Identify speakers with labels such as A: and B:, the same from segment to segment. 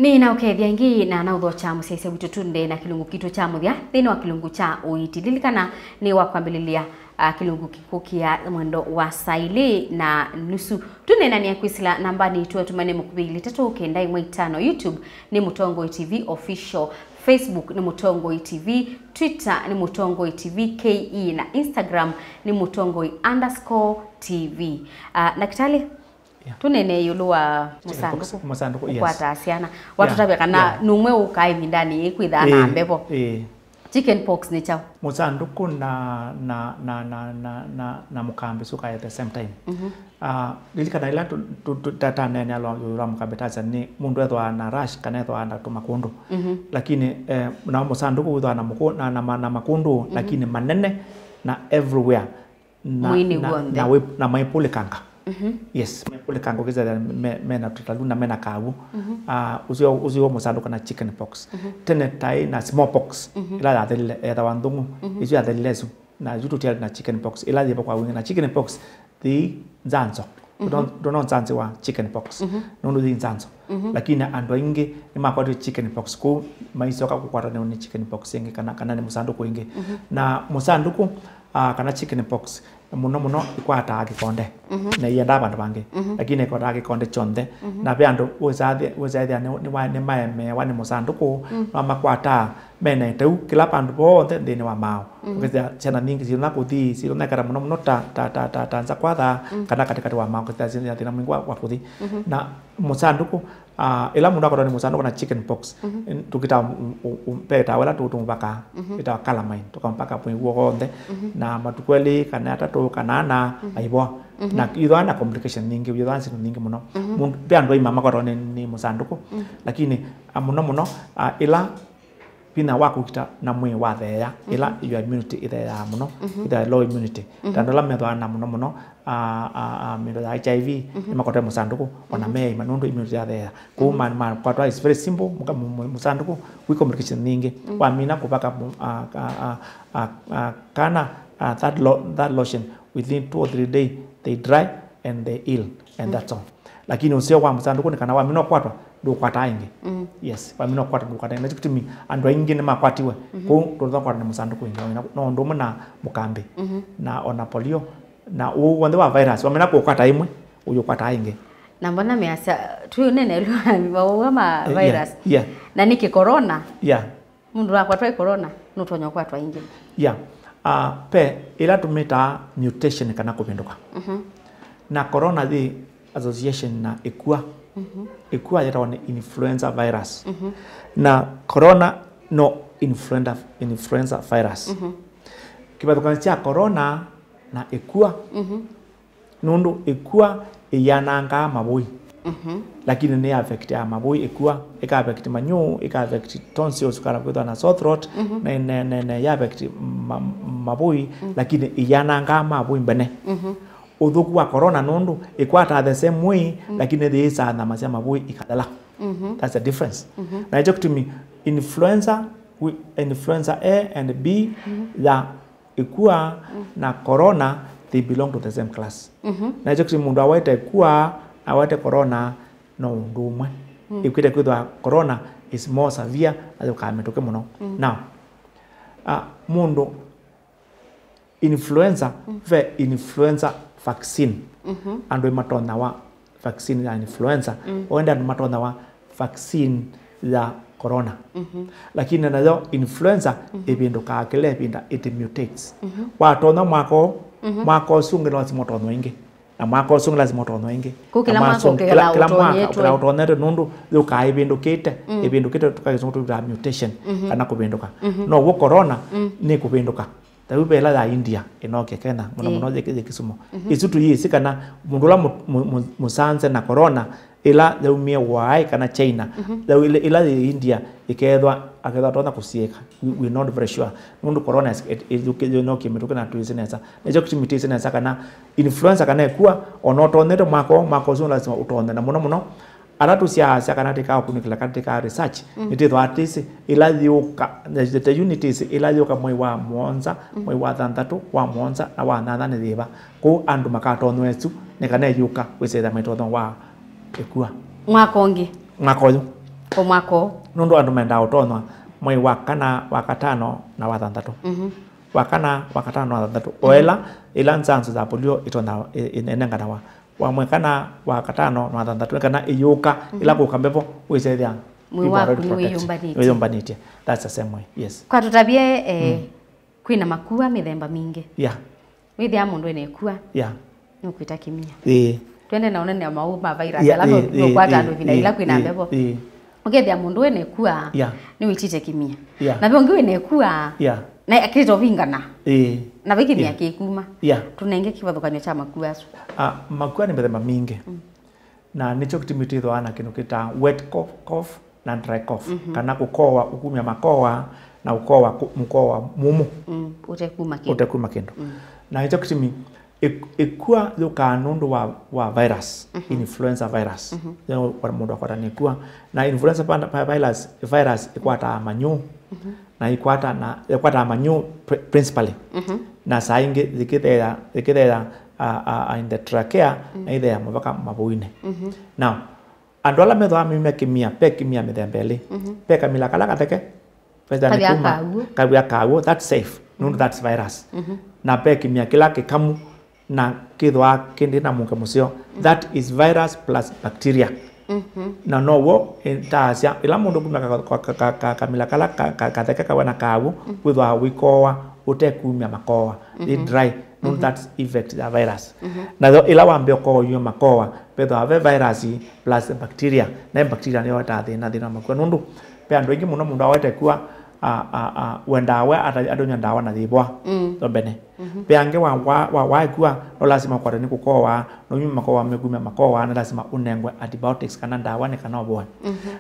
A: Ni na ukethia ingi na utho cha musese witutunde na kilungu kitu cha muthia thini wa kilungu cha Uiti. Lilikana ni wa kwambililia kilungu kikukia mwendo wa saili na nusu. Tuneenany'a kwisila namba ni tuwe tumane mukubili 395 YouTube ni Mutongo TV official, Facebook ni Mutongo TV, Twitter ni Mutongo TV KE na Instagram ni Mutongo_TV. Na kitali tunene Yiulu wa musanduku kwa taasiana watu tabeka na numwe ukai mindani ikwitha na mbepo chicken pox ni chao
B: musanduku na Mukambi suka at the same time. Lilikana ila tata nene alo Mukambi taza ni mundu ethwa na rush kana ethwa na tumakundu. Lakini na musanduku ethwa na makundu lakini manene na everywhere na maipule kanga. Yes, maipule kanga kiza mena tutaluna mena kabu. Uzio musanduku na chicken pox. Tene tai na smallpox. Ila ya wandungu isu ya lesu na yutu tia na chicken pox. Ila ya kwa wingi na chicken pox the zanzo. Don't zanzo wa chicken pox. Nundu di zanzo. Lakini ando ingi ni makwatu chicken pox ku maisoka kukwata ni chicken pox ingi kana ni musanduku ingi. Na musanduku kana chicken pox muno ikwata agikonde na yenda bantu bange lakini ikwata agikonde chonde na byandu uzathi ni maeme wani musanduku na makwata mena teu kila bantu bonde ndini wa mao ukizia chana ningi sio nakuthi sio nakara muno tanza kwatha kana katikati wa mao kizia thina mwingi wa kuthi na musanduku ila mundu akorwa ni musanduku na chicken pox tukita peta wala tutumbaka ita calamine tukampaka pwinguo gonde na matukweli kana atatu kanana aibo na idwana complication nyingi idwana sino nyingi muno byandu imama akorwa ni musanduku lakini muno ila pina wako kita na mwe wa thea ila your immunity ithea muno ithea low immunity tandola methwa na muno mindo ya HIV ni makote musanduku ona me manundu immunity ya thea kuma kwa is very simple musanduku we complication nyingi wa mina kupaka kana that lotion within 2 or 3 days they dry and they heal and that's all. Lakini usio wa musanduku ni kana wa mino kwatwa do kwata ingi. Yes, wa mino kwata do kwata ingi. Chikutimi ando ingi ni makwatiwe. Ko ndo kwata ni musanduku ingi. No ndo na Mukambi. Na ona polio na uwande wa virus. Wa mina kwata imwe uyo kwata ingi.
A: Na mbona measa tu nene wa ma virus.
B: Yeah.
A: Na niki corona.
B: Yeah.
A: Mundu akwatwa corona nutonyo kwatwa ingi.
B: Yeah. Pe ila tumeta mutation kana kupinduka. Na corona the association na ikua yata wana influenza virus. Na corona no influenza virus. Kibatuka cha corona na ikua nundu ikua iyananga mabui. Lakini ni affect ya mabui ikua ika affect manyu ika affect tonsils kana kwitwa na sore throat na ya affect mabui lakini iyananga mabui mbene. Udhuku wa corona nundu ikwata the same way lakini the isa na masema mabui ikadala. That's the difference. Na hicho kutumi influenza A and B ya ikua na corona they belong to the same class. Na hicho kutumi mundu awete ikua awete corona no ndumwe. Ikwite kwitwa corona is more severe ayo kametoke muno. Now mundu influenza influenza vaccine ando matona wa vaccine ya influenza oenda matona wa vaccine ya corona lakini nayo influenza ibinduka akile binda it mutates watona mwako sungi lazima tono ingi na mwako sungi lazima tono ingi
A: kila mwako
B: utonere nundu yuka ibindukite tukazunguka mutation kana kubinduka no wo corona ni kubinduka taubela ya India inoke kena muno jeke Kisumu isutu yisi kana mundula musanze na corona ila yaumie wai kana China ila India ikethwa tona kusieka we not very sure mundu corona inoke mituka na tuisenesa nejo kutimitisena kana influenza kana kuwa onotonere mako zungu lazima utonde na muno aratu sia kana tika kunikila katika research nititho artist ila yuka the unities ila yuka mwe wa Mwanza mwe wa Thantatu wa Mwanza na wa Nathani thiba ko andu makatonwe etu ne kana yuka wese da metodo wa ekua
A: mwakongi
B: makoyo
A: omwako
B: nundu andu menda utonwa mwei wa kana wa katano na wa thanthatu wa kana wa katano na wa thanthatu oela ila nsanzu za polio itona inengana wa mwei kana wa katano na wa thanthatu kana iyuka ila kukambepo wisethia
A: mwi waku ni
B: wiyumbanite. That's the same way. Yes.
A: Kwa tutabie kwina makua mithemba mingi.
B: Yeah.
A: Withia mundu ene kua.
B: Yeah.
A: Nukwita kimia.
B: Twende
A: naona ni mauma virus alafu nukwata andu vina ila kwina mbepo. Ukethia mundu ene kua ni witite kimia. Na bongi ene kua. Na akito vingana. Na viki ni akikuma. Tunenge kivathukanio cha makua asu.
B: Makua ni mithemba mingi. Na nicho kitimithithwa ana kinu kita wet cough na dry cough. Kana kukoa ukumia makoa na mkoa mumu utekuma kindu. Na hicho kitimi ikua yuka nundu wa virus, influenza virus. Kwa mundu akwata nikua na influenza virus ikwata manyu na ikwata manyu principally. Na saingi zikithea in the trachea na ithea mavaka mabuine. Now andu ala methwa mime kimia mithembeli kamila kala kateke kavia kawo that's safe nundu that's virus na kimia kila kikamu na kithwa kindi na munke musio that is virus plus bacteria na nowo intasia ila mundu kumia kamila kala kateke kawana kawo kwithwa wikoa utekumia makoa dry nundu that's effect the virus na ila wambio ko yo makoa petho ave virus plus bacteria na bacteria ni wata thina makwa nundu pe andu ingi muno mundu awete kwa wendawe adonya ndawa na thibwa bene pe ange wa kwa no lazima kwa ni kukoa no nyuma makoa megumia makoa na lazima unengwe antibiotics kana ndawa ni kana obwa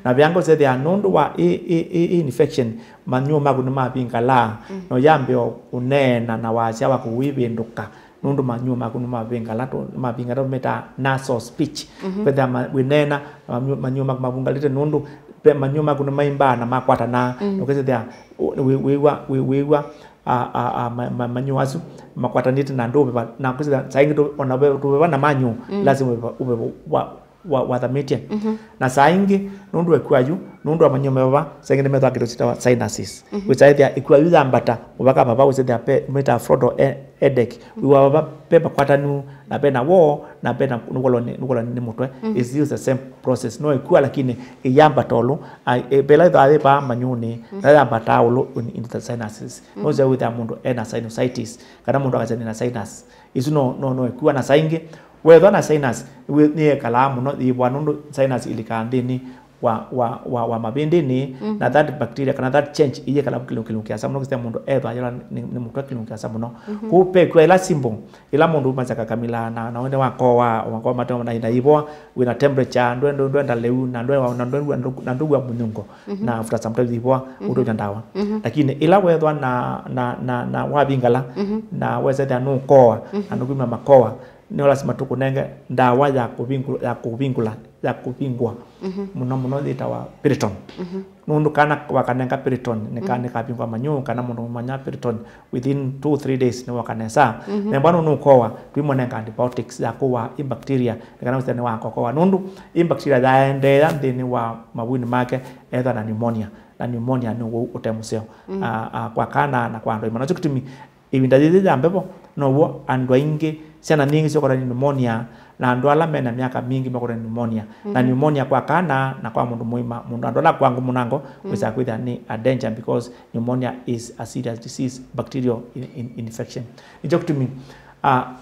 B: na byango se thia nundu wa infection manyu magunu mabingala no yambio unena na wacha wa kuwibinduka nundu manyu magunu mabingala to mabingala meta nasal speech pedha winena manyu mabungalite nundu pe manyu magunu maimba na makwata na okese thia wewa manyu asu makwatanite na ndo na kusiza saingi to onabe to na manyu lazima ube wa thamitie na saingi nundu ekwayu nundu amanyu meba saingi metho akitosita sinuses which either ekwayu ambata ubaka baba usete pe meta frodo headache we baba pe kwatanu na pe na wo na pe na nukoloni ni mutwe is use the same process no ekwa lakini iyamba tolu bela ide ba manyuni na ambata ulo in the sinuses no ze with amundu ena sinusitis kana mundu akazani na sinus isu no ekwa na saingi whether na sinus ni kalamu no ibwa nundu sinus ilikandini wa mabindini na that bacteria kana that change iye kala kilungu kiasa muno kiste mundu eba yala ni mutwa kilungu kiasa muno kupe kwa ila simbo ila mundu mazaka kamila na wende wako matoma na ibwa with temperature ndo ndaleu na ndugu wa munyungo na after sometimes ibwa udo ndawa lakini ila whether na wabingala na weza no koa anuguma makoa ni lazima tukunenge ndawa ya kupingwa muno itawa piriton nundu kana wakanenga piriton nekane kapingwa manyu kana mundu manya piriton within 2-3 days ni wakanesa nembano nukowa twimonenga antibiotics ya kuwa bacteria kana usene wa kokowa nundu bacteria yaende ndini wa mabuni make either na pneumonia ni utemuseo kwa kana na kwa ndo imanacho kitumi ibinda zizi jambepo no andu aingi siana ningi sio kwa pneumonia na andu ala mena miaka mingi mekora pneumonia na pneumonia kwa kana na kwa mundu muima mundu andu ala kwangu munango wisa kwitha ni a danger because pneumonia is a serious disease bacterial infection ijo kutumi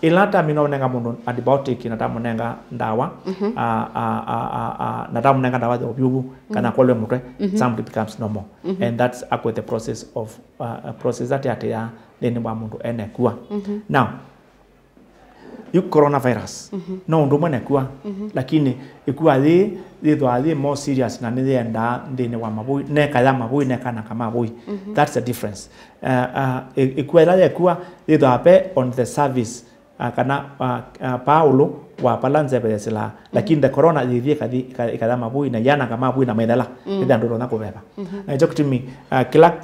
B: ilata minonenga mundu antibiotic na tamunenga ndawa na tamunenga ndawa obyubu kana kolwe mutwe something becomes normal and that's with the process of process that ya then wa mundu enekua now you coronavirus no ndo mwana kwa lakini ikuwa thithwa more serious na nithenda ndini wa mabui ne kaya mabui ne kana kama mabui that's the difference ikuwa ila kwa thithwa pe on the service kana Paulo wa palanze besela lakini the corona thithie kada mabui na yana kama mabui na medala ndio ndo nakubeba na hicho kitimi kila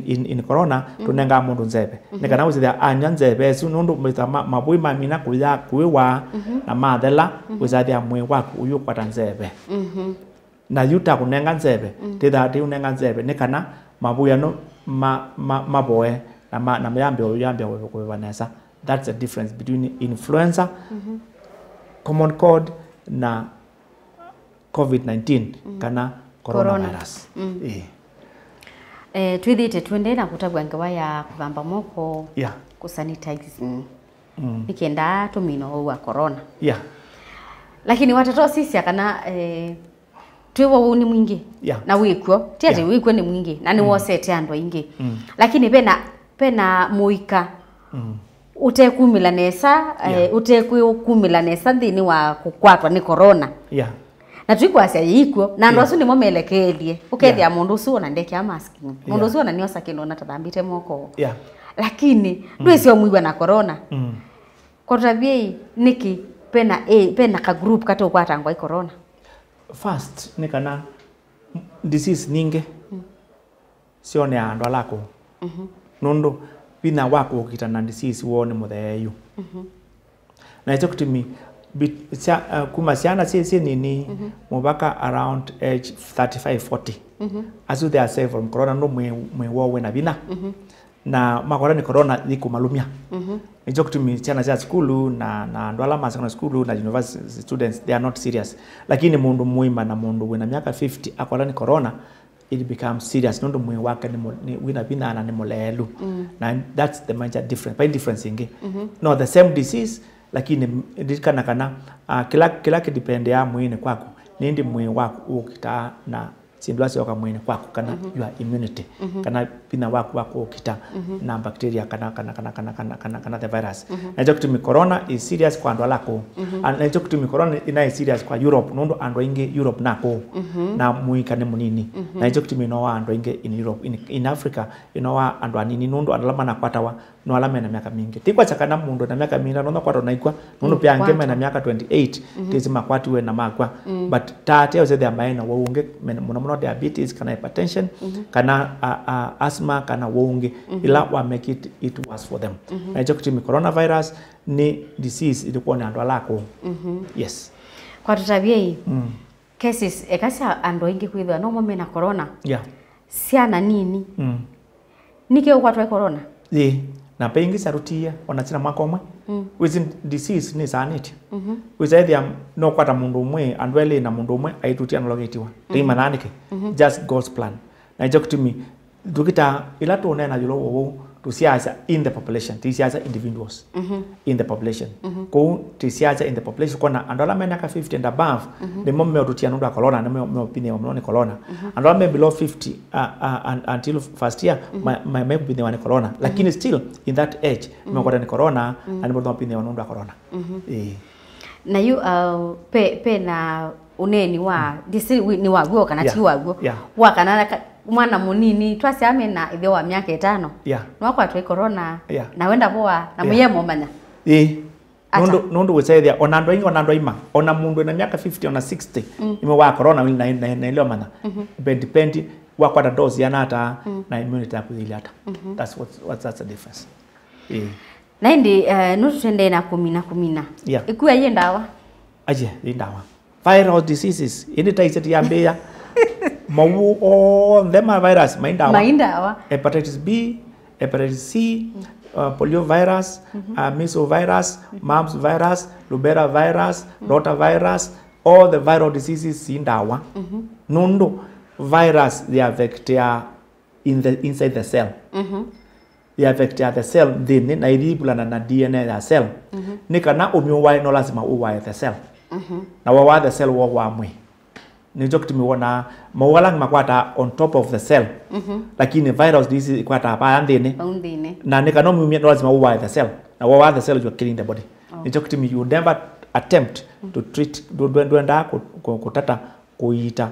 B: in corona tunenga mundu nzebe nekana uzithia anya nzebe su nundu mabui mamina kuya kuwa na madela uzathia mwe waku uyu kwata nzebe na yuta kunenga nzebe titha ti unenga nzebe ni kana mabuya no maboe na yambia kuvanesa. That's the difference between influenza, common cold na COVID-19 kana coronavirus.
A: Twithite twende na kutagwa ngawa ya kuvamba moko kusanitize nikenda tumino wa corona. Lakini watoto sisi akana twiwo ni mwingi na wikwo tiate wikwo ni mwingi na ni wosete andu ingi lakini pena muika utekumila nesa utekumila nesa thini wa kukwatwa ni corona na twikwasia yikwo na andu acu nimo melekelie ukethia mundu ucio na ndeke mask mundu ucio na niosa kino na tathambite moko lakini ndwisio muigwa na corona kotabie niki pena ka group kato kwata ngwa corona.
B: First ni kana disease ninge sione andu alako nondo bina wako ukitana disease wone mutheyu na hicho kutimi kuma siana sisi nini mubaka around age 35-40 as they are safe from corona no mwe wowe na bina na makora ni corona liko malumia hicho kutimi siana za skulu na ndwala masana skulu na university students they are not serious lakini mundu muima na mundu wina miaka 50 akora ni corona it becomes serious nondo mwe wake ni wina bina na ni molelu na that's the major difference by difference inge no the same disease lakini kana kila kidepende ya mwini kwako nindi mwe wako ukita na sindwasi waka mwini kwako kana your immunity kana pina wako ukita na bacteria kana the virus na hicho kitu corona is serious kwa ndo lako na hicho kitu corona ina serious kwa Europe nondo ando inge Europe nako na muika ne munini na hicho kitu no ando inge in Europe in Africa inowa ando anini nondo andalama na kwatawa no alama na miaka mingi tikwa chakana mundu na miaka mingi nondo kwata naikwa nondo pia ngema na miaka 28 tizima kwati we na makwa but tate ose the maina waunge muno diabetes kana hypertension kana asthma kana waunge ila wa make it worse for them na hicho kitu coronavirus ni disease ilikuwa ni ando lako yes
A: kwa tutabie cases ekasa ando ingi kwithwa no mome na corona siana nini nike ukwatwa corona
B: na pengi sarutia onachina mwaka omwe within disease ni sanity within no kwata mundu umwe andwele na mundu umwe aitutia analogetiwa rima nanike just God's plan na hicho kitu dukita ila tuone na julo wo tusiasa in the population tusiasa individuals in the population ko tusiasa in the population kona andola menaka 50 and above the moment tutia nunda corona na me opinion mno corona andola me below 50 until first year my opinion ni corona lakini still in that age me kwata ni corona and mno opinion nunda corona
A: na you pe na uneni wa disi ni wagwo kana ti wagwo wa kana mwana munini twasi amena ithio wa miaka 5 no kwatwa corona na wenda boa na muyemo manya
B: nondo wesethia onando ima ona mundu na miaka 50 ona 60 ime wa corona na ile mana depend wa kwata dose ya nata na immunity yako ile hata that's the difference
A: na ndi no tutende na kumina ikuwa ye ndawa
B: aje ndawa viral diseases ini taiseti ya mbea mawu all them virus maindawa hepatitis B hepatitis C polio virus measles virus mumps virus rubella virus rotavirus all the viral diseases indawa nondo virus they affect inside the cell they affect the cell then na iribula na DNA ya cell nikana umyowa no lazima uwa the cell na wawa the cell wa mwe nijo kitimiona mawalang makwata on top of the cell lakini virus disease kwata hapa ndene na nikana umyowa no lazima uwa the cell na wawa the cell you are killing the body nijo kitimi you never attempt to treat doenda kutata kuita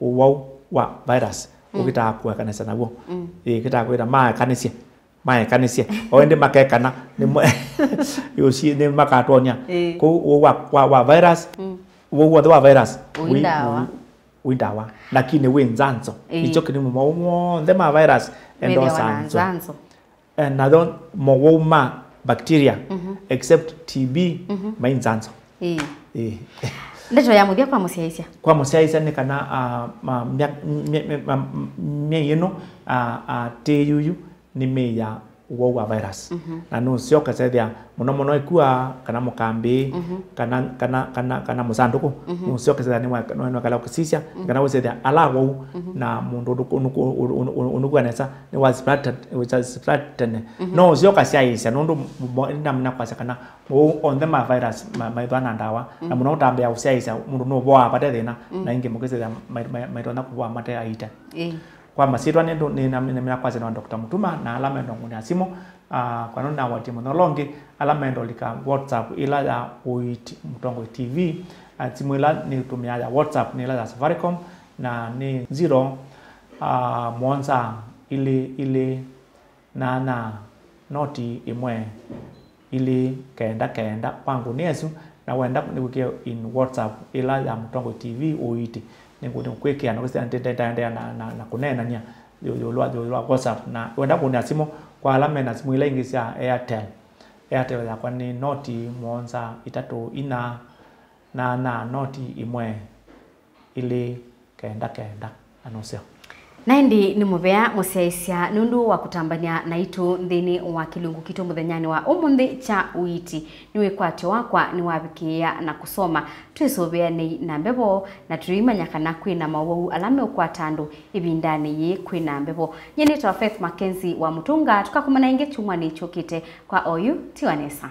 B: uwau wa virus ukita kwa kanisa nabo kita kwira mae kanisia oende makekana ni yosi ni makatonya ko wa virus wa virus windawa lakini wenzanzo icho kini mo ndema virus endo sanzo and I don't mo bacteria except TB mainzanzo
A: Ndeto ya muthia kwa musiaisia.
B: Kwa musiaisia ni kana me yeno te yuyu ni me ya wa virus. Na no sio kasethia muno ikua kana Mukambi kana musanduku no sio kasethia ni kala kusisia kana usethia ala wo na mundu unuku anesa ni was splatted no sio kasisia no ndamna kwasa kana on the virus maithana ndawa na muno tambia usiaisia mundu no boa pate thina na ingi mukisethia maithana kuwa mate aita kwa masitwa ni na kwasa na Dr. Mutuma na alama ndongo ya simu kwa nona wati monolongi alama ndolika WhatsApp ila ya Uiti Mtongo TV simu ila ni tumia ya WhatsApp ni ila ya Safaricom na ni 0 monza ile na noti imwe ili kenda pangu nesu na wenda niweke in WhatsApp ila ya Mtongo TV Uiti ningude kwekea na kwese ndenda na kunena nya yo WhatsApp na wenda kuna simu kwa alama na simu ile ingisi ya Airtel ya kwa ni noti monza 3 na noti imwe ili kenda anosio
A: Naindi ni muvea musiaisia nundu wa kutambania na itu nthini wa kilungu kitu muthenyani wa umunthi cha Uiti niwe kwati wakwa ni wabikia na kusoma twisovea ni na mbebo na turimanya kana kwina mawau alame ukwata andu ibindani yi kwina mbebo nyeni twa Faith Mackenzie wa Mutunga tukakumana inge chumwa ni chukite kwa oyu tiwanesa.